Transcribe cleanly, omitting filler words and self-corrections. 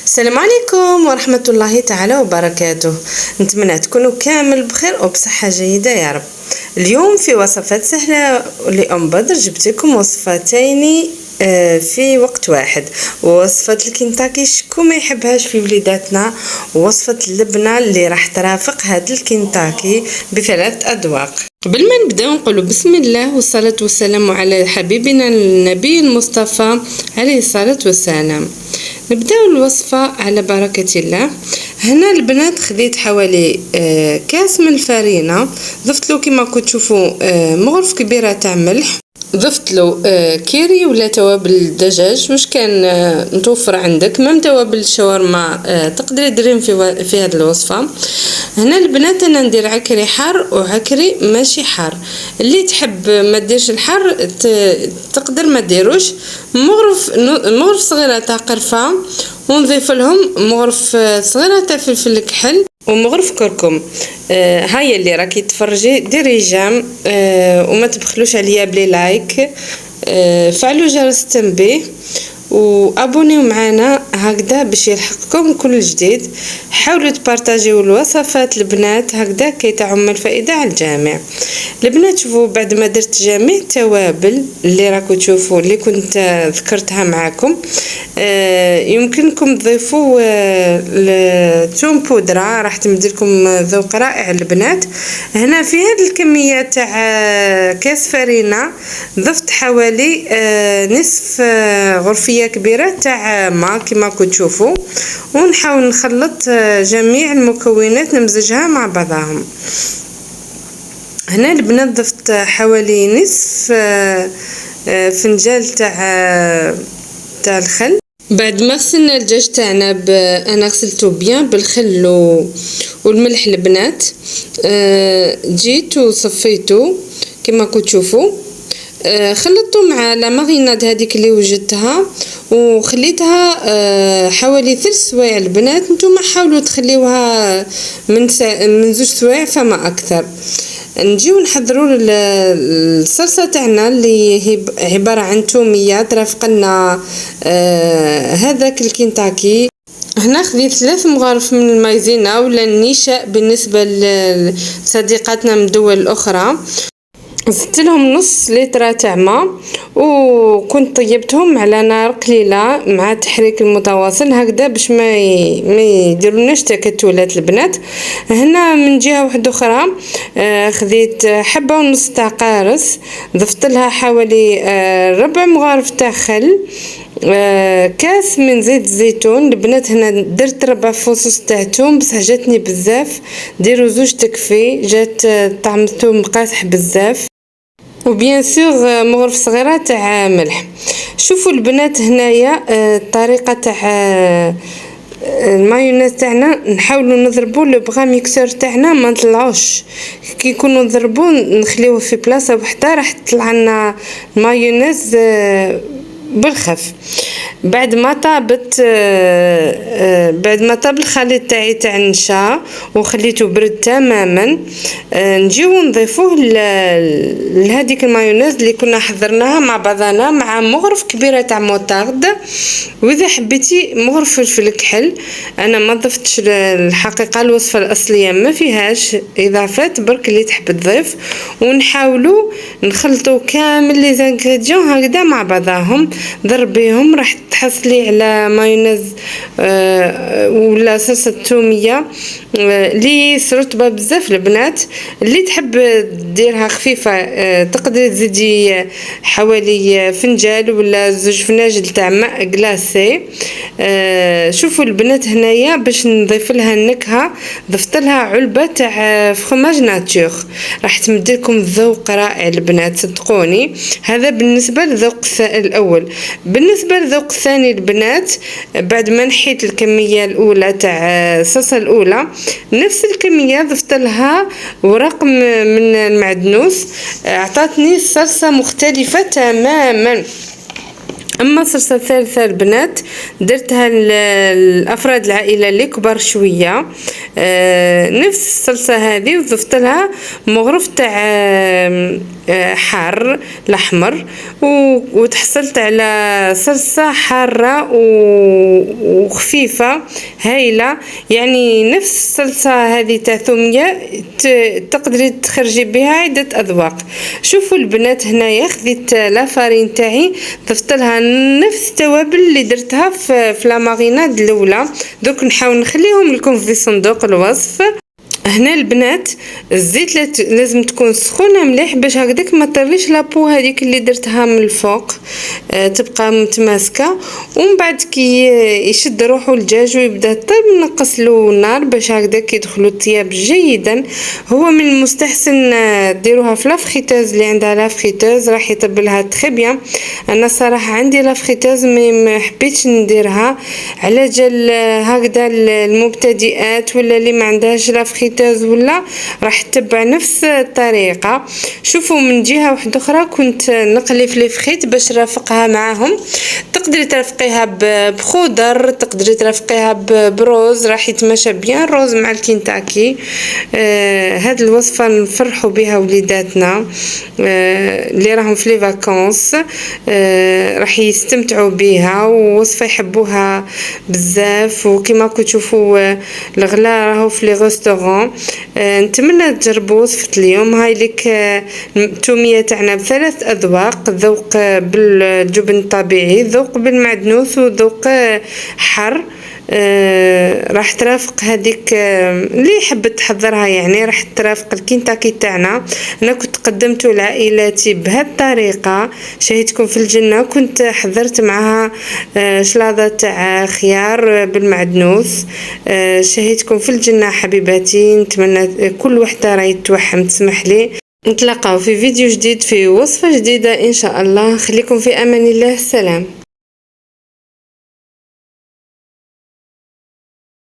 السلام عليكم ورحمة الله تعالى وبركاته. نتمنى تكونوا كامل بخير وبصحة جيدة يا رب. اليوم في وصفات سهلة لأم بدر جبت لكم وصفتين في وقت واحد. وصفة الكنتاكي شكون ما يحبهاش في وليداتنا، ووصفة اللبنة اللي راح ترافق هذا الكنتاكي بثلاث أذواق. قبل ما نبداو نقولوا بسم الله والصلاة والسلام على حبيبنا النبي المصطفى عليه الصلاة والسلام. نبداو الوصفة على بركة الله. هنا البنات خديت حوالي كاس من الفرينة، ضفت له كما كنتوا تشوفوا مغرف كبيرة تاع ملح، ضفت له كيري ولا توابل الدجاج واش كان متوفر عندك، مام توابل الشاورما تقدري ديرين في هذه الوصفه. هنا البنات انا ندير عكري حار وعكري ماشي حار، اللي تحب ما ديرش الحار تقدر ما ديروش. مغرف صغيره تاع قرفه، ونضيف لهم مغرف صغيره تاع فلفل كحل ومغرف كركم. هاي اللي راكي تفرجي ديري جام وما تبخلوش عليا بلي لايك، فعلوا جرس التنبيه وابونيو معنا هكذا باش يلحقكم كل جديد. حاولوا تبارطاجيو الوصفات البنات هكذا كي تعم الفائده على الجميع. البنات شوفوا بعد ما درت جميع التوابل اللي راكم تشوفوا اللي كنت ذكرتها معكم، يمكنكم تضيفوا الثوم بودره راح تمدلكم ذوق رائع البنات. هنا في هذه الكميه تاع كاس فرينه ضفت حوالي نصف غرفيه كبيره تاع ماء كما كنتوا تشوفوا، ونحاول نخلط جميع المكونات نمزجها مع بعضهم. هنا البنات ضفت حوالي نصف فنجان تاع الخل. بعد ما غسلنا الدجاج تاعنا انا غسلته بيان بالخل والملح البنات، جيت وصفيته كما كنتوا تشوفوا، خلطته مع لا ماريناد هذيك اللي وجدتها وخليتها حوالي 3 سوايع. البنات نتوما حاولوا تخليوها من 2 سوايع فما اكثر. نجيو نحضروا الصلصه تاعنا اللي هي عباره عن توميه ترافق لنا هذاك الكنتاكي. هنا خديت 3 مغارف من المايزينا ولا النشا بالنسبه لصديقاتنا من الدول الاخرى، زدت لهم نص لتر تاع ماء وكنت طيبتهم على نار قليله مع التحريك المتواصل هكذا باش ما يديروناش تكتلات البنات. هنا من جهه واحده اخرى خديت حبه ونص تاع قارص، ضفت لها حوالي 4 مغارف تاع خل، كاس من زيت الزيتون. البنات هنا درت 4 فصوص تاع توم بصح جاتني بزاف، ديروا 2 تكفي، جات طعم الثوم قاصح بزاف، وبيان سور مغرف صغيره تاع ملح. شوفوا البنات هنايا الطريقه تاع المايونيز تاعنا، نحاولوا نضربوا لو بغا ميكسور تاعنا ما نطلعوش، كي يكونوا نضربوا نخليوه في بلاصه وحده راح تطلع لنا المايونيز بالخف. بعد ما طاب الخليط تاعي تاع النشا وخليته برد تماما، نجيو نضيفوه لهذيك المايونيز اللي كنا حضرناها مع بعضنا مع مغرف كبيره تاع موطارد، واذا حبيتي مغرف فلفل كحل. انا ما ضفتش الحقيقه، الوصفه الاصليه ما فيهاش اضافات، برك اللي تحب تضيف. ونحاولوا نخلطوا كامل لي زانغريديون هكذا مع بعضهم، ضربيهم راح تحصلي على مايونيز ولا صلصه توميه اللي رطبه بزاف. البنات اللي تحب ديرها خفيفه تقدري تزيدي حوالي فنجان ولا 2 فناجل تاع ماء كلاصي. شوفوا البنات هنايا باش نضيف لها النكهه ضفت لها علبه تاع فرماج ناتور، راح تمدلكم ذوق رائع البنات صدقوني. هذا بالنسبه للذوق الاول. بالنسبه للذوق الثاني البنات، بعد ما نحيت الكميه الاولى تاع الصلصه الاولى نفس الكميه ضفت لها ورق من المعدنوس، اعطتني صلصه مختلفه تماما. اما الصلصه الثالثه البنات درتها لافراد العائله اللي كبار شويه، نفس الصلصه هذه وضفت لها مغرف تاع حار الاحمر، وتحصلت على صلصه حاره وخفيفه هايله. يعني نفس الصلصه هذه تاع ثوميه تقدري تخرجي بها عده اذواق. شوفوا البنات هنايا خذيت لافارين تاعي ضفت لها نفس التوابل اللي درتها في لا ماريناد الاولى. دوك نحاول نخليهم لكم في صندوق الوصف. هنا البنات الزيت لازم تكون سخونه مليح باش هكذاك ما طريش لابو هذيك اللي درتها من الفوق تبقى متماسكه. ومن بعد كي يشد روحو الدجاج ويبدا طيب نقص له النار باش هكذاك يدخلوا الطياب جيدا. هو من المستحسن ديروها في لافخيتوز اللي عندها لافخيتوز راح يطبلها تري بيان. انا صراحه عندي لافخيتوز ما حبيتش نديرها على جال هكذا المبتدئات ولا اللي ما عندهاش لافخيتوز ولا راح تتبع نفس الطريقه. شوفوا من جهه واحده اخرى كنت نقلي في الفخيت باش نرافقها معاهم. تقدري ترافقيها بخضر، تقدري ترافقيها بروز راح يتماشى بيان الروز مع الكنتاكي. هاد الوصفه نفرحوا بها وليداتنا اللي راهم في لي فاكونس، راح يستمتعوا بها ووصفه يحبوها بزاف. وكما راكم تشوفوا الغلا راهو في لي ريستورون. نتمنى تجربوا وصفه اليوم. هاي لك التوميه تاعنا بثلاث اذواق، ذوق بالجبن الطبيعي، ذوق بالمعدنوس، وذوق حر. راح ترافق هذيك اللي حبت تحضرها، يعني راح ترافق الكنتاكي تاعنا. انا كنت قدمته لعائلاتي بهذه الطريقه، شهيتكم في الجنه. كنت حضرت معها شلاضه تاع خيار بالمعدنوس، شهيتكم في الجنه حبيباتي. نتمنى كل وحده راهي توحم تسمح لي. نتلاقاو في فيديو جديد في وصفه جديده ان شاء الله. خليكم في امان الله. سلام.